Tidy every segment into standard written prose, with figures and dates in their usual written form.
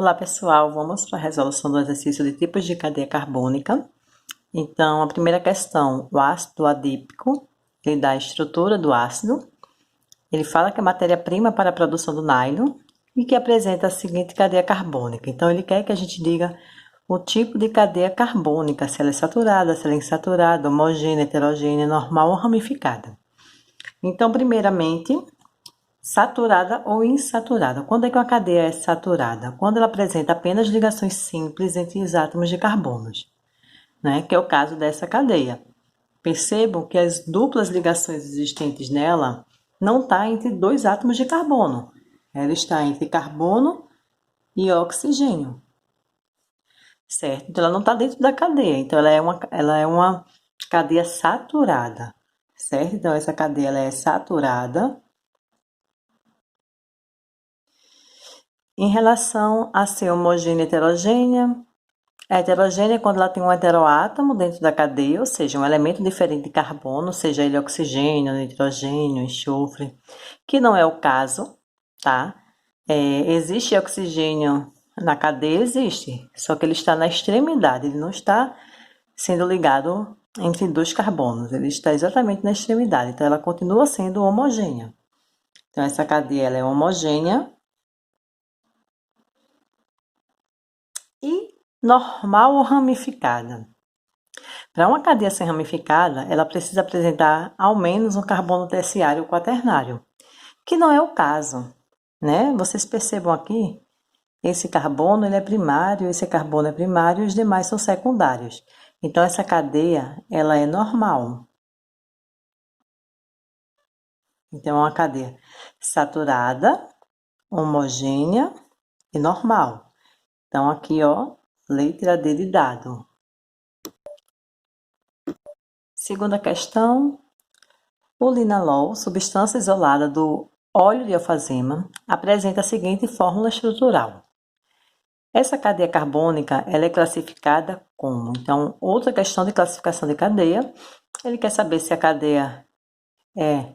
Olá pessoal, vamos para a resolução do exercício de tipos de cadeia carbônica. Então, a primeira questão, o ácido adípico, ele dá a estrutura do ácido, ele fala que é matéria-prima para a produção do nylon e que apresenta a seguinte cadeia carbônica. Então, ele quer que a gente diga o tipo de cadeia carbônica, se ela é saturada, se ela é insaturada, homogênea, heterogênea, normal ou ramificada. Então, primeiramente, saturada ou insaturada. Quando é que uma cadeia é saturada? Quando ela apresenta apenas ligações simples entre os átomos de carbonos, né? Que é o caso dessa cadeia. Percebam que as duplas ligações existentes nela não está entre dois átomos de carbono. Ela está entre carbono e oxigênio, certo? Então, ela não está dentro da cadeia. Então, ela é uma cadeia saturada, certo? Então, essa cadeia ela é saturada. Em relação a ser homogênea e heterogênea, a heterogênea é quando ela tem um heteroátomo dentro da cadeia, ou seja, um elemento diferente de carbono, seja ele oxigênio, nitrogênio, enxofre, que não é o caso, tá? Existe oxigênio na cadeia? Existe, só que ele está na extremidade, ele não está sendo ligado entre dois carbonos, ele está exatamente na extremidade, então ela continua sendo homogênea. Então essa cadeia ela é homogênea e normal ou ramificada. Para uma cadeia ser ramificada, ela precisa apresentar ao menos um carbono terciário ou quaternário, que não é o caso, né? Vocês percebam aqui, esse carbono ele é primário, esse carbono é primário e os demais são secundários. Então essa cadeia, ela é normal. Então é uma cadeia saturada, homogênea e normal. Então aqui, ó, letra D de dado. Segunda questão, o linalol, substância isolada do óleo de alfazema, apresenta a seguinte fórmula estrutural. Essa cadeia carbônica ela é classificada como? Então, outra questão de classificação de cadeia, ele quer saber se a cadeia é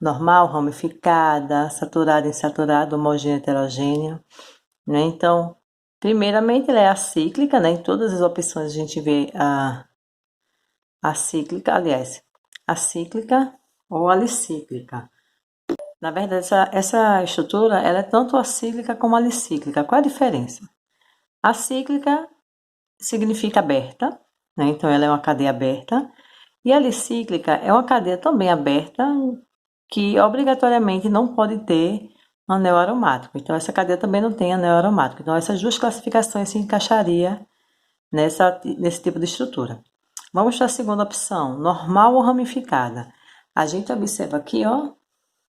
normal, ramificada, saturada, insaturada, homogênea, heterogênea, né? Então, primeiramente, ela é acíclica, né? Em todas as opções a gente vê a cíclica, aliás, acíclica ou alicíclica. Na verdade, essa estrutura ela é tanto acíclica como alicíclica. Qual a diferença? Acíclica significa aberta, né? Então ela é uma cadeia aberta. E a alicíclica é uma cadeia também aberta que obrigatoriamente não pode ter anel aromático. Então essa cadeia também não tem anel aromático. Então essas duas classificações se encaixaria nesse tipo de estrutura. Vamos para a segunda opção, normal ou ramificada. A gente observa aqui, ó,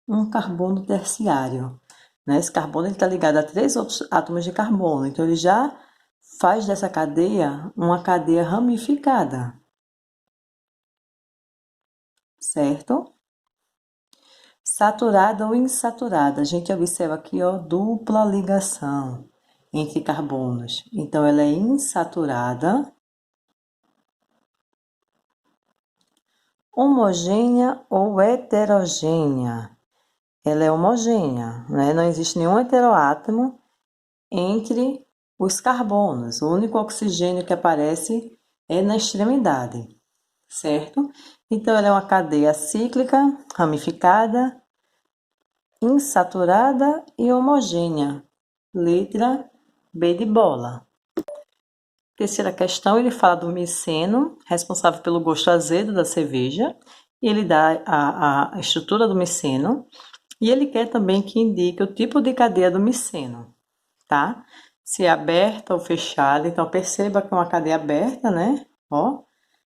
um carbono terciário, né? Esse carbono está ligado a 3 outros átomos de carbono, então ele já faz dessa cadeia uma cadeia ramificada, certo? Saturada ou insaturada, a gente observa aqui, ó, dupla ligação entre carbonos, então ela é insaturada. Homogênea ou heterogênea? Ela é homogênea, né? Não existe nenhum heteroátomo entre os carbonos. O único oxigênio que aparece é na extremidade, certo? Então, ela é uma cadeia cíclica, ramificada, insaturada e homogênea. Letra B de bola. Terceira questão, ele fala do miceno, responsável pelo gosto azedo da cerveja, e ele dá a estrutura do miceno, e ele quer também que indique o tipo de cadeia do miceno, tá? Se é aberta ou fechada, então perceba que é uma cadeia aberta, né? Ó,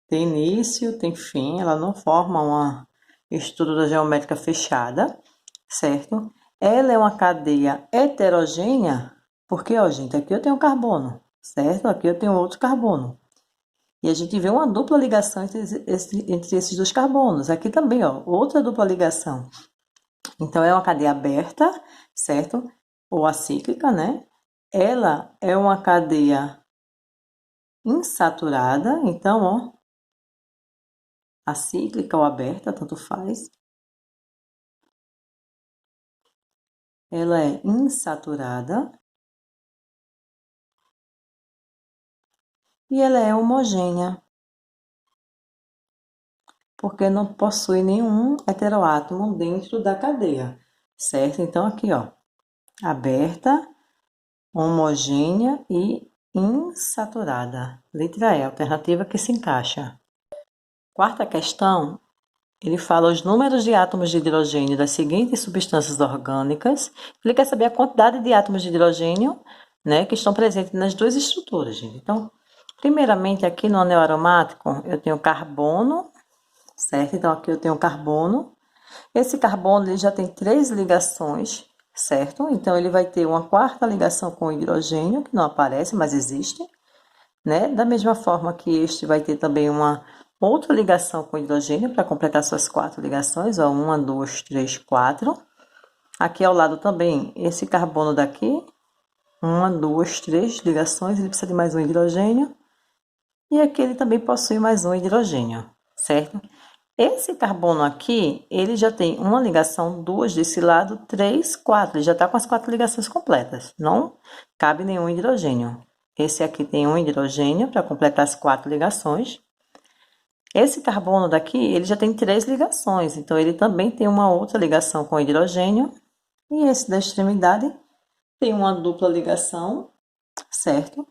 tem início, tem fim, ela não forma uma estrutura geométrica fechada, certo? Ela é uma cadeia heterogênea, porque, ó, gente, aqui eu tenho carbono, certo? Aqui eu tenho outro carbono. E a gente vê uma dupla ligação entre esses dois carbonos. Aqui também, ó, outra dupla ligação. Então, é uma cadeia aberta, certo? Ou acíclica, né? Ela é uma cadeia insaturada, então, ó, acíclica ou aberta, tanto faz. Ela é insaturada. e ela é homogênea, porque não possui nenhum heteroátomo dentro da cadeia, certo? Então, aqui, ó, aberta, homogênea e insaturada. Letra E, alternativa que se encaixa. Quarta questão, ele fala os números de átomos de hidrogênio das seguintes substâncias orgânicas. Ele quer saber a quantidade de átomos de hidrogênio, né, que estão presentes nas duas estruturas, gente. Então, primeiramente, aqui no anel aromático, eu tenho carbono, certo? Então, aqui eu tenho carbono. Esse carbono ele já tem 3 ligações, certo? Então, ele vai ter uma quarta ligação com o hidrogênio, que não aparece, mas existe, né? Da mesma forma que este vai ter também uma outra ligação com o hidrogênio para completar suas 4 ligações, ó, 1, 2, 3, 4. Aqui ao lado também, esse carbono daqui, 1, 2, 3 ligações, ele precisa de mais um hidrogênio. E aqui ele também possui mais um hidrogênio, certo? Esse carbono aqui, ele já tem uma ligação, 2 desse lado, 3, 4. Ele já está com as 4 ligações completas. Não cabe nenhum hidrogênio. Esse aqui tem um hidrogênio para completar as 4 ligações. Esse carbono daqui, ele já tem 3 ligações. Então, ele também tem uma outra ligação com hidrogênio. E esse da extremidade tem uma dupla ligação, certo?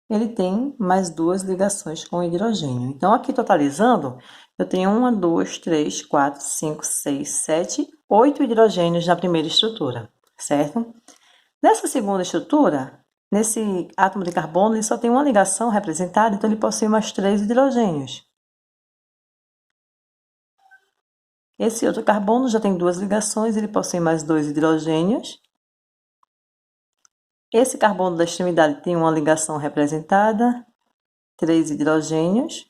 Ele tem mais 2 ligações com hidrogênio. Então, aqui totalizando, eu tenho 1, 2, 3, 4, 5, 6, 7, 8 hidrogênios na primeira estrutura, certo? Nessa segunda estrutura, nesse átomo de carbono, ele só tem uma ligação representada, então ele possui mais 3 hidrogênios. Esse outro carbono já tem 2 ligações, ele possui mais 2 hidrogênios. Esse carbono da extremidade tem uma ligação representada, 3 hidrogênios.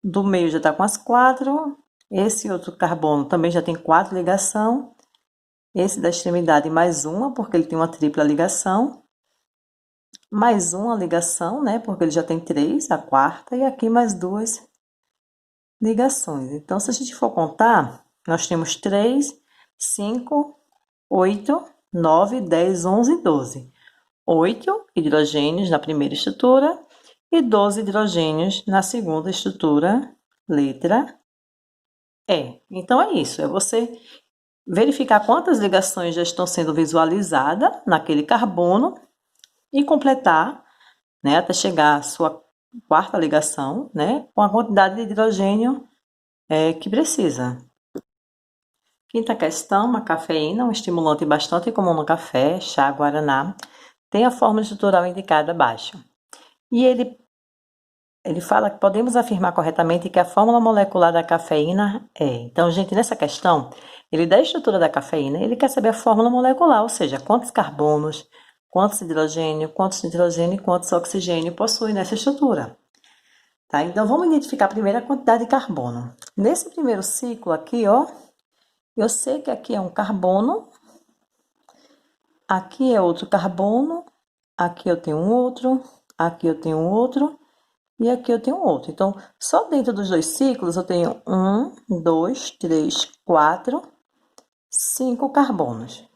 Do meio já está com as 4. Esse outro carbono também já tem 4 ligações. Esse da extremidade mais uma, porque ele tem uma tripla ligação. Mais uma ligação, né? Porque ele já tem 3, a quarta. E aqui mais 2 ligações. Então, se a gente for contar, nós temos 3, 5, 8, 9, 10, 11 e 12. 8 hidrogênios na primeira estrutura e 12 hidrogênios na segunda estrutura, letra E. Então, é isso. É você verificar quantas ligações já estão sendo visualizadas naquele carbono e completar, né, até chegar à sua quarta ligação, né, com a quantidade de hidrogênio que precisa. Quinta questão, a cafeína, um estimulante bastante comum no café, chá, guaraná, tem a fórmula estrutural indicada abaixo. E ele fala que podemos afirmar corretamente que a fórmula molecular da cafeína é. Então, gente, nessa questão, ele dá a estrutura da cafeína, ele quer saber a fórmula molecular, ou seja, quantos carbonos, quantos hidrogênio e quantos oxigênio possui nessa estrutura. Tá? Então, vamos identificar primeiro a quantidade de carbono. Nesse primeiro ciclo aqui, ó, eu sei que aqui é um carbono, aqui é outro carbono, aqui eu tenho um outro, aqui eu tenho um outro, e aqui eu tenho outro. Então, só dentro dos dois ciclos eu tenho 1, 2, 3, 4, 5 carbonos.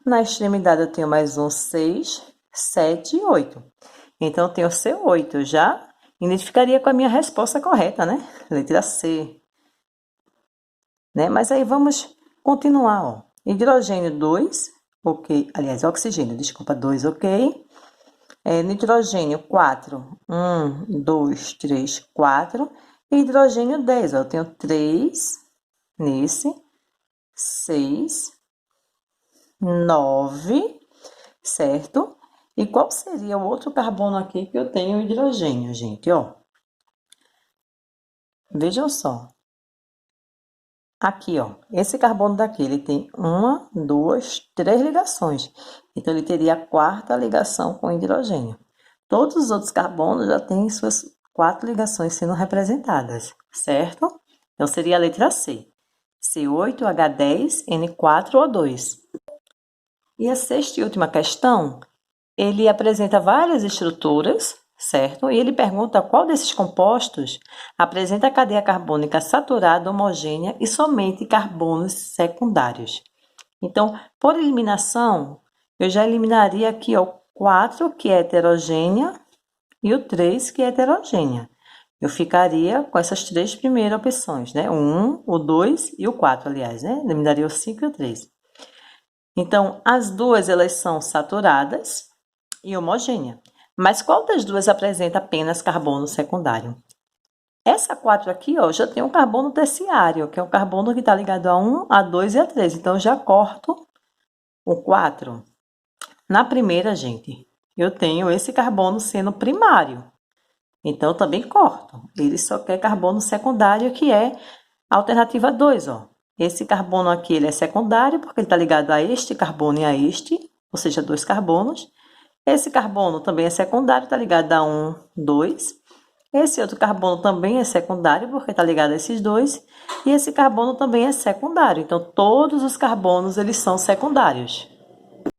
Na extremidade eu tenho mais um, 6, 7 e 8. Então, eu tenho C8. Eu já identificaria com a minha resposta correta, né? Letra C. Né? Mas aí vamos continuar, ó. Hidrogênio 2, ok. Aliás, oxigênio, desculpa, 2, ok. Nitrogênio 4, 1, 2, 3, 4. E hidrogênio 10, ó, eu tenho 3 nesse, 6, 9, certo? E qual seria o outro carbono aqui que eu tenho hidrogênio, gente, ó? Vejam só. Aqui, ó, esse carbono daqui, ele tem 1, 2, 3 ligações. Então, ele teria a quarta ligação com hidrogênio. Todos os outros carbonos já têm suas 4 ligações sendo representadas, certo? Então, seria a letra C. C8H10N4O2. E a sexta e última questão, ele apresenta várias estruturas, certo? E ele pergunta qual desses compostos apresenta a cadeia carbônica saturada, homogênea e somente carbonos secundários. Então, por eliminação, eu já eliminaria aqui o 4, que é heterogênea, e o 3, que é heterogênea. Eu ficaria com essas 3 primeiras opções, né? O 1, o 2 e o 4, aliás, né? Me daria o 5 e o 3. Então, as duas, elas são saturadas e homogêneas. Mas qual das duas apresenta apenas carbono secundário? Essa 4 aqui, ó, já tem um carbono terciário, que é o carbono que está ligado a 1, a 2 e a 3. Então, eu já corto o 4. Na primeira, gente, eu tenho esse carbono sendo primário. Então, eu também corto. Ele só quer carbono secundário, que é a alternativa 2, ó. Esse carbono aqui, ele é secundário, porque ele está ligado a este carbono e a este, ou seja, 2 carbonos. Esse carbono também é secundário, está ligado a 1, 2. Esse outro carbono também é secundário, porque está ligado a esses 2. E esse carbono também é secundário. Então, todos os carbonos, eles são secundários.